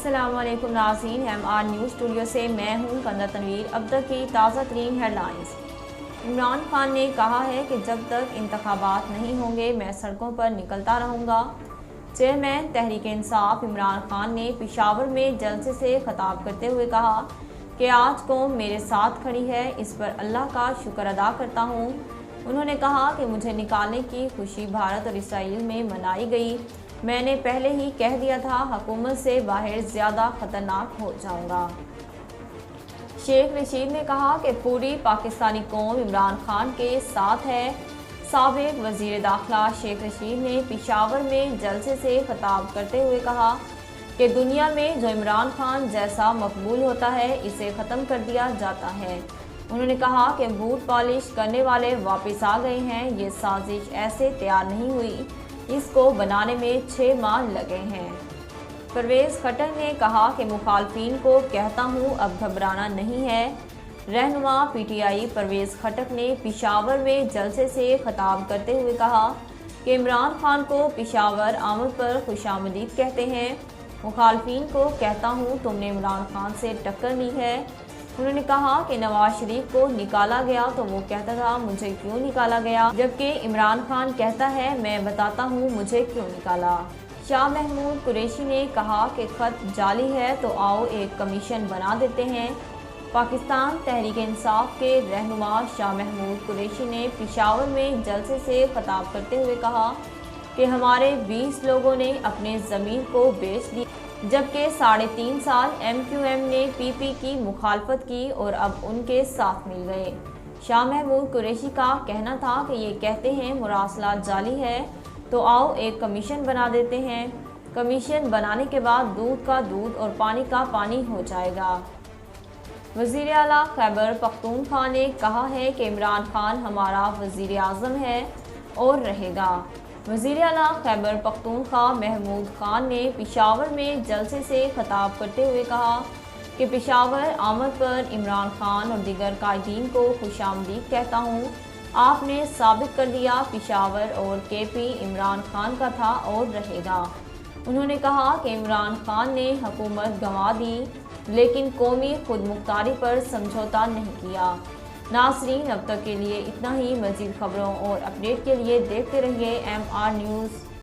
अस्सलाम वालेकुम नाज़रीन, MR न्यूज़ स्टूडियो से मैं हूं कंदा तनवीर। अब तक की ताज़ा तरीन हेडलाइंस। इमरान खान ने कहा है कि जब तक इंतखाबात नहीं होंगे मैं सड़कों पर निकलता रहूँगा। चेयरमैन तहरीक इंसाफ इमरान खान ने पेशावर में जलसे से खिताब करते हुए कहा कि आज कौम मेरे साथ खड़ी है, इस पर अल्लाह का शुक्र अदा करता हूँ। उन्होंने कहा कि मुझे निकालने की खुशी भारत और इसराइल में मनाई गई। मैंने पहले ही कह दिया था हुकूमत से बाहर ज़्यादा ख़तरनाक हो जाऊंगा। शेख रशीद ने कहा कि पूरी पाकिस्तानी कौम इमरान खान के साथ है। साबिक वज़ीर दाखिला शेख रशीद ने पेशावर में जलसे से खिताब करते हुए कहा कि दुनिया में जो इमरान खान जैसा मकबूल होता है इसे ख़त्म कर दिया जाता है। उन्होंने कहा कि बूट पॉलिश करने वाले वापस आ गए हैं। ये साजिश ऐसे तैयार नहीं हुई, इसको बनाने में 6 माह लगे हैं। परवेज़ खट्टर ने कहा कि मुखालफिन को कहता हूँ अब घबराना नहीं है। रहनुमा PTI परवेज़ खट्टर ने पेशावर में जलसे से खिताब करते हुए कहा कि इमरान खान को पेशावर आमद पर खुशामदीद कहते हैं। मुखालफिन को कहता हूँ तुमने इमरान खान से टक्कर ली है। उन्होंने कहा कि नवाज शरीफ को निकाला गया तो वो कहता था मुझे क्यों निकाला गया, जबकि इमरान खान कहता है मैं बताता हूँ मुझे क्यों निकाला। शाह महमूद कुरैशी ने कहा कि खत जाली है तो आओ एक कमीशन बना देते हैं। पाकिस्तान तहरीक इंसाफ के रहनुमा शाह महमूद कुरैशी ने पेशावर में जलसे से खिताब करते हुए कहा कि हमारे 20 लोगों ने अपने ज़मीन को बेच दी, जबकि 3.5 साल MQM ने PP की मुखालफत की और अब उनके साथ मिल गए। शाह महमूद कुरैशी का कहना था कि ये कहते हैं मुरासला जाली है तो आओ एक कमीशन बना देते हैं। कमीशन बनाने के बाद दूध का दूध और पानी का पानी हो जाएगा। वज़ीर आला खैबर पख्तूनख्वा ने कहा है कि इमरान खान हमारा वज़ीर आज़म है और रहेगा। वज़ीर आला खैबर पख्तूनख्वा महमूद खान ने पेशावर में जलसे से खिताब करते हुए कहा कि पेशावर आमद पर इमरान खान और दीगर कायदीन को खुशामदीद कहता हूँ। आपने साबित कर दिया पेशावर और KP इमरान खान का था और रहेगा। उन्होंने कहा कि इमरान खान ने हुकूमत गंवा दी लेकिन कौमी खुद मुख्तारी पर समझौता नहीं किया। नाज़रीन अब तक के लिए इतना ही। मज़ीद खबरों और अपडेट के लिए देखते रहिए MR न्यूज़।